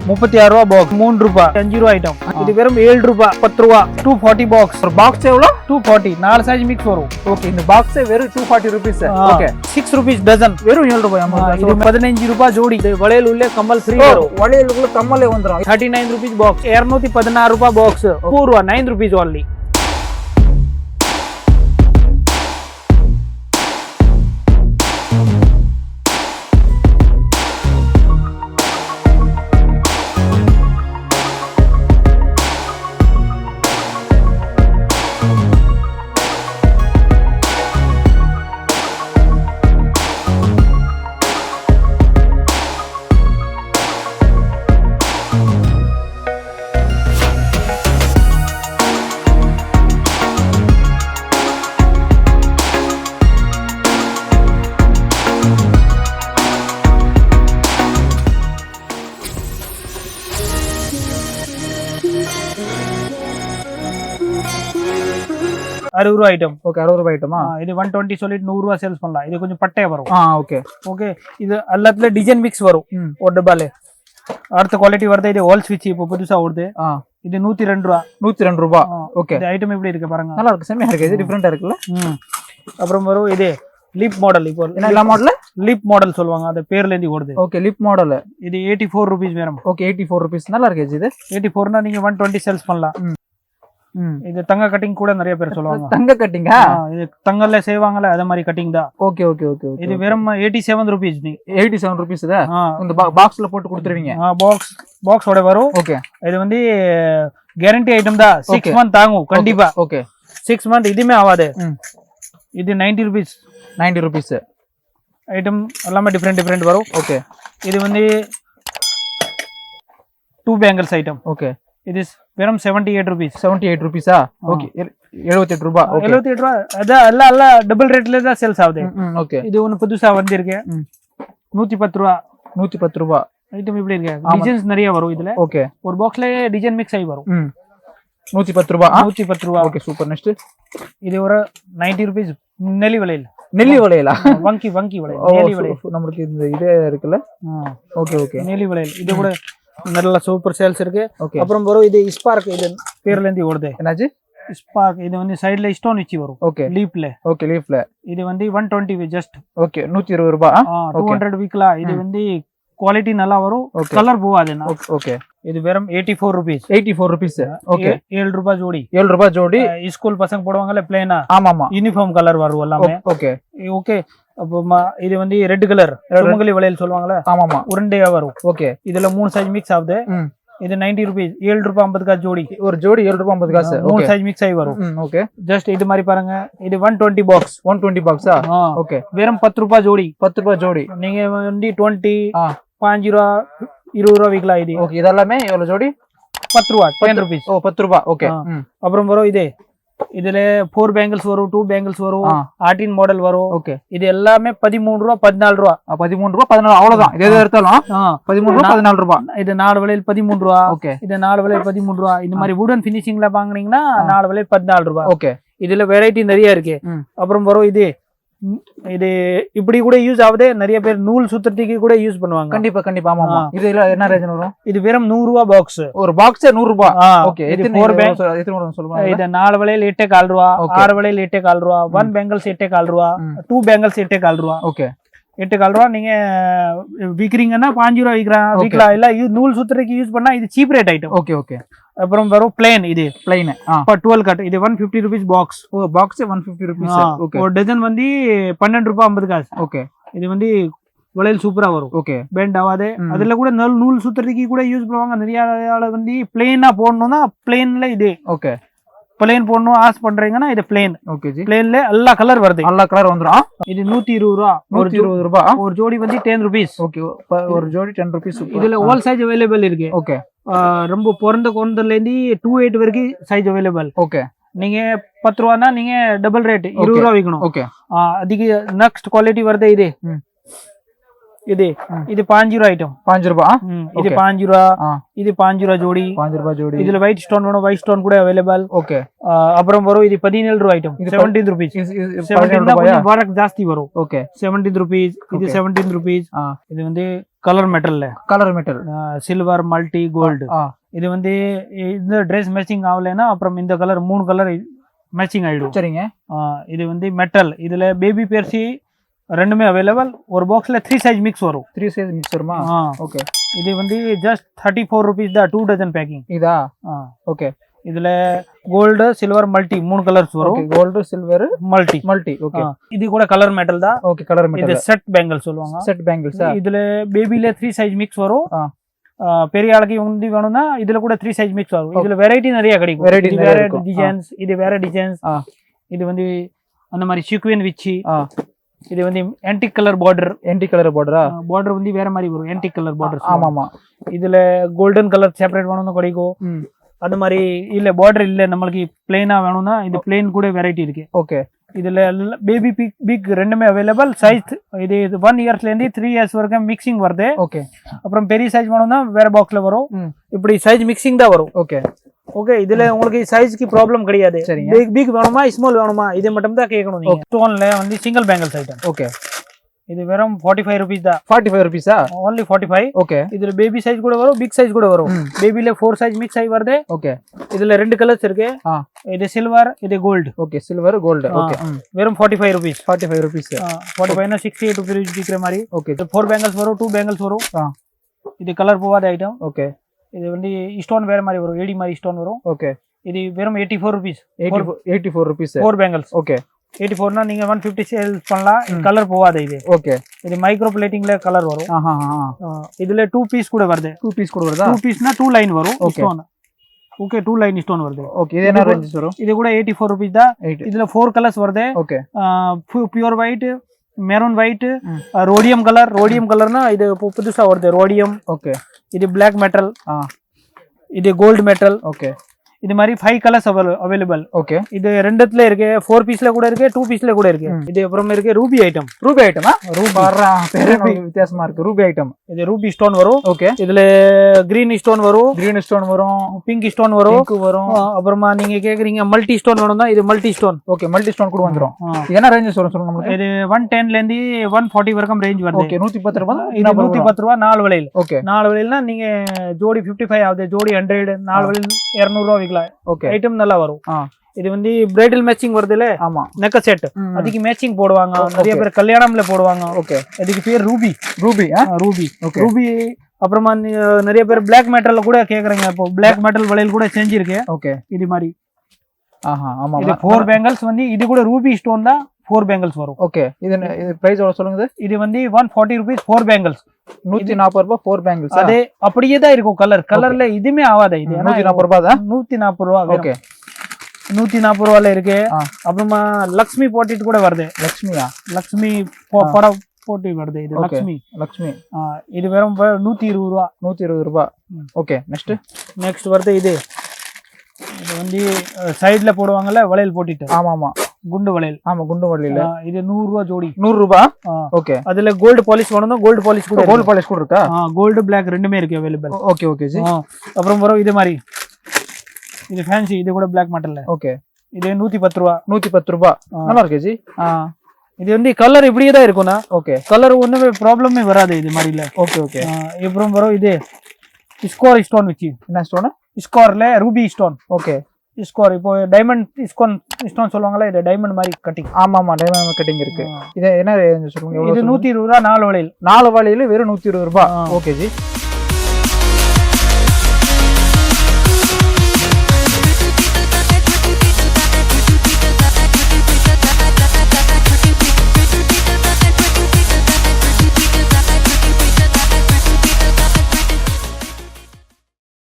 36 ரூபா பாக்ஸ் 3 ரூபாய் 5 ரூபா ஐட்டம். இது வெறும் 7 ரூபாய் 10 ரூபா 240 பாக்ஸ். ஒரு பாக்ஸ் எவ்வளோ? 240 4 சைஸ் மிக்ஸ் வரும். ஓகே, இந்த பாக்ஸ் வெறும் 240 rupees. Okay, 6 rupees dozen. வெறும் 7 ரூபாய். இது 15 ரூபாய் ஜோடி. இது வளையல் உள்ள கம்மல் ஃப்ரீ வரும். வளையல் உள்ள கம்மலே வந்துரும். 39 rupees பாக்ஸ். 216 ரூபாய் பாக்ஸ். 4 ரூபாய் 9 rupees only. ₹60 ஐட்டம். ஓகே, 60 ரூபாய் ஐட்டமா? இது 120 சொல்லிட்டு 100 ரூபாய் சேல்ஸ் பண்ணலாம். இது கொஞ்சம் பட்டையா வரும். ஓகே ஓகே, இது எல்லாத்துல டிசைன் மிக்ஸ் வரும் ஒரு டப்பால. அடுத்த குவாலிட்டி வருது. இது ஆல் ஸ்விட்ச் இப்போ புதுசா ஓடுது. இது 102 ரூபாய். 102 ரூபாய். ஓகே, இந்த ஐட்டம் எப்படி இருக்கு பாருங்க. நல்லா இருக்கு, செமையா இருக்கு. இது டிஃபரெண்டா இருக்குல்ல. அப்புறம் வரும் இது லிப் மாடல். இப்போ என்ன எல்லா மாடல்? லிப் மாடல் சொல்லுவாங்க, அந்த பேர்ல இருந்து ஓடுது. Okay, lip model. இது 84 rupees வேணும். Okay, 84 rupees. நல்லா இருக்கு இது. 84னா நீங்க 120 சேல்ஸ் பண்ணலாம். இது தங்க கட்டிங் கூட நிறைய பேர் சொல்லுவாங்க. தங்க கட்டிங்கா? இது தங்கல்ல செய்வாங்கல, அத மாதிரி கட்டிங் தான். Okay okay okay. இது வெறும் 87 rupees. 87 rupees தான். இந்த பாக்ஸ்ல போட்டு கொடுத்துருவீங்க. பாக்ஸ் ஓட வரும். ஓகே, இது வந்து கேரண்டி ஐட்டம் தான். 6 month தாங்கும் கண்டிப்பா. ஓகே, 6 month இதுமே ஆகாது. இது 90 rupees. 90 rupees ஐட்டம் எல்லாமே டிஃபரெண்ட் வரும். ஓகே, இது வந்து 2 bangles ஐட்டம். ஓகே, இது வெறும் 78 rupees. 78 rupees. ஓகே, 78 ரூபாய். 78 ரூபாய். அதான் எல்லாம் டபுள் ரேட்ல தான் சேல்ஸ் ஆகுது. ஓகே, இது ஒன்னு புதுசா வந்திருக்கு. 110 ரூபாய். 110 ரூபாய் ஐட்டம் இப்படி இருக்கு. டிசைன்ஸ் நிறைய வரும் இதுல. ஓகே, ஒரு பாக்ஸ்ல டிசைன் மிக்ஸ் ஆகி வரும். 110 ரூபாய். 110 ரூபாய். Okay, super. நெக்ஸ்ட் இது ஒரு 90 rupees. நெல்லி வளையல். நெல்லி வளையலா? வங்கி வளையல். நெல்லி வளையல் நமக்கு இந்த இதே இருக்குல்ல. ஓகே ஓகே, நெல்லி வளையல். இது கூட நல்ல சூப்பர் சேல்ஸ் இருக்கு. ஓகே, அப்புறம் வரும் இது ஸ்பார்க். இது பேர்ல இருந்து ஓடுது. என்னாச்சு? ஸ்பார்க். இது வந்து சைடுல ஸ்டோன் வச்சு வரும். ஓகே, லீப்ல. ஓகே, லீஃப்ல. இது வந்து 120 ஜஸ்ட். ஓகே, 120 ரூபாய். 200 விக்கலாம். இது வந்து குவாலிட்டி நல்லா வரும். கலர் போவாது. ஓகே, இது வெறும் 84 rupees. 84 rupees. ஓகே, 7 ரூபாய் ஜோடி. 7 ரூபாய் ஜோடி. ஸ்கூல் பசங்க போடுவாங்கல பிளேனா. ஆமா ஆமா, யூனிஃபார்ம் கலர் வரும் எல்லாமே. Okay okay. அப்போ இது வந்து ரெட் கலர் சுமங்கலி வளையல் சொல்லுவாங்கல. ஆமா ஆமா, உருண்டையா வரும். ஓகே, இதுல 3 சைஸ் மிக்ஸ் ஆகுது. இது 90 rupees. 7 ரூபாய் 50 காசு ஜோடி. ஒரு ஜோடி 7 ரூபாய் 50 காசு. 3 சைஸ் மிக்ஸ் ஆகி வரும். ஓகே, ஜஸ்ட் இது மாதிரி பாருங்க. இது 120 பாக்ஸ். 120 பாக்ஸா? ஓகே, வெறும் 10 ரூபாய் ஜோடி. 10 ரூபாய் ஜோடி. நீங்க வந்து 20 5 ரூபாய் 20 ரூபாய் விக்கலாம். இது ஓகே, இதெல்லாமே எவ்வளவு ஜோடி? 10 ரூபாய். 10 rupees. 10 ரூபாய். ஓகே, அப்புறம் வரும் இது. இதுல 4 bangles வரும், 2 bangles வரும், 18 மாடல் வரும். ஓகே, இது எல்லாமே 13 ரூபாய் 14 ரூபாய். 13 ரூபாய் 14. அவ்வளவுதான். இது எது எடுத்தாலும் 13 ரூபாய் 14 ரூபாய். இது 4 வளையல் 13 ரூபாய். ஓகே, இது 4 வளையல் 13 ரூபாய். இந்த மாதிரி வுடன் ஃபினிஷிங்ல வாங்குனீங்கன்னா 4 வளையல் 14 ரூபாய். ஓகே, இதுல வெரைட்டி நிறைய இருக்கு. அப்புறம் வரும் இது. இது இப்படி கூட யூஸ் ஆகுது. நிறைய பேர் நூல் சுத்துறதுக்கு கூட யூஸ் பண்ணுவாங்க. கண்டிப்பா கண்டிப்பா. ஆமா, இதுல என்ன ரேஞ்ச் வரும்? இது வெறும் 100 ரூபாய் பாக்ஸ். ஒரு பாக்ஸ் 100 ரூபாய். ஓகே, இது 4 பேங்க். இது 4 வளையல் 8.4 ரூபாய். 6 வளையல் 8.4 ரூபாய். 1 bangles 8.4 ரூபாய். 2 bangles 8.4 ரூபாய். ஓகே, 8.4 ரூபாய். நீங்க விக்கிறீங்கன்னா 5 ரூபாய் விக்கலாம். இல்ல நூல் சுத்துறதுக்கு யூஸ் பண்ணா இது cheap rate item. Okay okay. அப்புறம் வரும் பிளேன். இது பிளேன் 12 கட். இது 150 rupees box. Box 150 rupees. Okay, ஒரு டஜன் வந்து 12 ரூபாய் 50 காசு. ஓகே, இது வந்து வளையல் சூப்பரா வரும். ஓகே, பெண்ட் ஆகாது. அதுல கூட நூல் சுத்துறதுக்கு கூட யூஸ் பண்ணுவாங்க. நிறைய வந்து பிளேனா போடணும்னா பிளேன்ல இது. ஓகே, பிளேன் போடணும் ஆஸ் பண்றீங்கன்னா இது பிளேன். ஓகே ஜி, பிளேன்ல எல்லா கலர் வருது. எல்லா கலர் வந்துரும். இது 120 ரூபாய். 120 ரூபாய். ஒரு ஜோடி வந்து 10 rupees. ஓகே, ஒரு ஜோடி 10 rupees. இதுல ஆல் சைஸ் அவைலபிள் இருக்கு. ஓகே, ரொம்ப குறைந்தல இருந்து 28 வரைக்கும் சைஸ் அவைலபிள். ஓகே, நீங்க 10 ரூபானா நீங்க டபுள் ரேட் 20 ரூபாய் விக்கணும். ஓகே, அதுக்கு நெக்ஸ்ட் குவாலிட்டி வருது. இது இது 5 ரூபா ஐட்டம் 5 ரூபாய் இது 5 ரூபா இது 5 ரூபா ஜோடி 5 ரூபாய் ஜோடி இதுல ஒயிட் ஸ்டோன் வேணும் ஒயிட் ஸ்டோன் கூட அவைலபிள் ஓகே அப்புறம் வரும் இது 17 ரூபா ஐட்டம் 17 rupees 17 ரூபாயா வரக் ಜಾಸ್ತಿ வரும் ஓகே 17 rupees இது 17 rupees இது வந்து colour metal silver multi gold இது வந்து இந்த Dress மேட்சிங் ஆகலைன்னா அப்புறம் இந்த கலர் 3 கலர் மேட்சிங் ஆயிடும் சரிங்க இது வந்து மெட்டல் இதுல பேபி பெர்சி ரெண்டுமே அவைலபிள் ஒரு பாக்ஸ்ல 3 சைஸ் மிக்ஸ் வரும் 3 சைஸ் மிக்ஸ் வருமா ஓகே இது வந்து ஜஸ்ட் 34 rupees தான் 2 dozen பேக்கிங் இதா ஓகே இதுல கோல்ட் சில்வர் மல்டி 3 கலர்ஸ் வரும் கோல்ட் சில்வர் மல்டி ஓகே இது கூட கலர் மெட்டல் தான் ஓகே கலர் மெட்டல் இது செட் பேங்கிள் சொல்லுவாங்க செட் பேங்கிள்ஸ் இதுல பேபில 3 சைஸ் மிக்ஸ் வரும் பெரிய ஆளுக்கு உண்டி வேணும்னா இதுல கூட 3 சைஸ் மிக்ஸ் வரும் இதுல வெரைட்டி நிறைய கிடைக்கும் இது வேற டிசைன்ஸ் இது வந்து அந்த மாதிரி சீக்வென்ஸ் விச்சி இது வந்து ஆன்டிக் கலர் border வந்து வேற மாதிரி வரும் ஆன்டிக் கலர் border ஆமாமா இதுல கோல்டன் கலர் செப்பரேட் வேணும்னா கிடைக்கும் அந்த மாதிரி இல்ல border இல்ல நமக்கு பிளைனா வேணும்னா இது பிளைன் கூட வெரைட்டி இருக்கு ஓகே இதுல பேபி பிக் ரெண்டுமே அவைலபிள் சைஸ் இது 1 இயர்ஸ்ல இருந்து 3 இயர்ஸ் வரைக்கும் மிக்சிங் வருது ஓகே அப்புறம் பெரிய சைஸ் வேணும்னா வேற பாக்ஸ்ல வரும் இப்படி சைஸ் மிக்சிங் தான் வரும் ஓகே ஓகே இதுல உங்களுக்கு சைஸ்க்கு ப்ராப்ளம் கிடையாது பிக் வேணுமா ஸ்மால் வேணுமா இது மட்டும் தான் கேட்கணும் நீங்க ஸ்டோன்ல வந்து சிங்கிள் பேங்கிள்ஸ் ஐட்டம் ஓகே இது வெறும் 45 rupees தான் 45 rupees only 45 ஓகே இதுல பேபி சைஸ் கூட வரும் பிக் சைஸ் கூட வரும் பேபில 4 சைஸ் மிக்ஸ் ஆகி வருது ஓகே இதுல ரெண்டு கலர்ஸ் இருக்கு இது சில்வர் இது gold okay silver gold okay வெறும் 45 rupees 45 rupees 45 னா 68 rupees விக்கிற மாதிரி ஓகே 4 பேங்கிள்ஸ் வரும் 2 பேங்கிள்ஸ் வரும் இது கலர் போவாத ஐட்டம் ஓகே இது வந்து ஸ்டோன் வேற மாதிரி வரும் ஏடி மாதிரி ஸ்டோன் வரும் ஓகே இது வெறும் 84 rupees 84 rupees 4 பேங்கிள்ஸ் ஓகே 84 னா நீங்க 150 சேல்ஸ் பண்ணலாம் கலர் போவாத இது ஓகே இது மைக்ரோ பிளேட்டிங்ல கலர் வரும் இதுல 2 பீஸ் கூட வருது 2 பீஸ் கூட வருதா 2 பீஸ்னா 2 லைன் வரும் ஸ்டோன் ஓகே 2 லைன் ஸ்டோன் வருது ஓகே இது என்ன ரேஞ்ச் வரும் இது கூட 84 rupees தான் இதுல 4 கலர்ஸ் வருது okay pure white maroon white rhodium கலர்னா இது புதுசா வருது ரோடியம் ஓகே இது பிளாக் மெட்டல் இது கோல்ட் மெட்டல் ஓகே இது மாதிரி 5 கலர்ஸ் அவைலபிள் ஓகே இது ரெண்டுத்துல இருக்கு 4 பீஸ்ல கூட இருக்கு 2 பீஸ்ல கூட இருக்கு இது அப்புறம் இருக்கு ரூபி ஐட்டம் வித்தியாசமா இருக்கு ரூபி ஐட்டம் இது ரூபி ஸ்டோன் வரும் ஓகே இதுல கிரீன் ஸ்டோன் வரும் பிங்க் ஸ்டோன் வரும் அப்புறமா நீங்க கேக்குறீங்க மல்டி ஸ்டோன் வேணும்னா இது multi stone okay multi stone கூட வந்துரும் இது என்ன ரேஞ்ச் வரும் சொல்லுங்க நமக்கு இது 110 ல இருந்து 140 வரைக்கும் ரேஞ்ச் வருது ஓகே 110 ரூபாய் இது 110 ரூபாய் 4 வளையல் ஓகே 4 வளையல்னா நீங்க ஜோடி 55 ஆகுது ஜோடி 100 4 வளையல் 200 ரூபாய் விக்கலாம் ஓகே ஐட்டம் நல்லா வரும் இது வந்து பிரைடல் மேட்சிங் வருதுல ஆமா நெக் செட் அதுக்கு மேட்சிங் போடுவாங்க நிறைய பேர் கல்யாணம்ல போடுவாங்க ஓகே அதுக்கு பேர் ரூபி ஓகே ரூபி அப்புறமா நிறைய பேர் பிளாக் மெட்டல்ல கூட கேக்குறீங்க இப்போ பிளாக் மெட்டல் வளையல் கூட செஞ்சிருக்கு ஓகே இது மாதிரி ஆமா இது 4 பேங்கிள்ஸ் வந்து இது கூட ரூபி ஸ்டோன் தான் 4 பேங்கிள்ஸ் வரும் ஓகே இது பிரைஸ் எவ்வளவு சொல்லுங்க இது வந்து 140 rupees 4 பேங்கிள்ஸ் 140 ரூபாய் 4 பேங்கிள்ஸ் அதே அப்படியே தான் இருக்கும் கலர்ல இதுமே ஆவாத இது 140 ரூபாய் தான் 140 ரூபாய் ஓகே 140 ரூபாயில இருக்கு அப்புறமா லக்ஷ்மி போட்டிட்டு கூட வருது லக்ஷ்மி படம் போட்டி வருது இது லக்ஷ்மி இது வெறும் 120 ரூபாய் ஓகே நெக்ஸ்ட் வருது இது வந்து சைடுல போடுவாங்கல்ல வளையல் போட்டிட்டு ஆமா குண்டு வளையல் இது 100 ரூபாய் ஜோடி 100 ரூபாய் ஓகே அதுல கோல்ட் பாலிஷ் வேணும்னா கோல்ட் பாலிஷ் கூட இருக்கா கோல்ட் பிளாக் ரெண்டுமே இருக்கு அவைலபிள் ஓகே ஜி அப்புறம் வரும் இது மாதிரி இது ஃபேன்சி இது கூட பிளாக் மெட்டல்ல ஓகே இது 110 ரூபாய் நல்லா இருக்கு ஜி இது வந்து கலர் இப்படியே தான் இருக்கும்னா ஓகே கலர் ஒண்ணுமே ப்ராப்ளமே வராது இது மாதிரில ஓகே அப்புறம் வரும் இது ஸ்கோர் ஸ்டோன் வச்சு என்ன ஸ்டோன் ஸ்கோர்ல ரூபி ஸ்டோன் ஓகே ஸ்கோர் இப்போ டைமண்ட் ஸ்டோன் சொல்லுவாங்கல்ல இது டைமண்ட் மாதிரி கட்டிங் ஆமா டைமண்ட் கட்டிங் இருக்கு இது என்ன ரேஞ்ச் சொல்லுங்க இது 120 ரூபாய் 4 வளையல் வெறும் 120 ரூபாய் ஓகே ஜி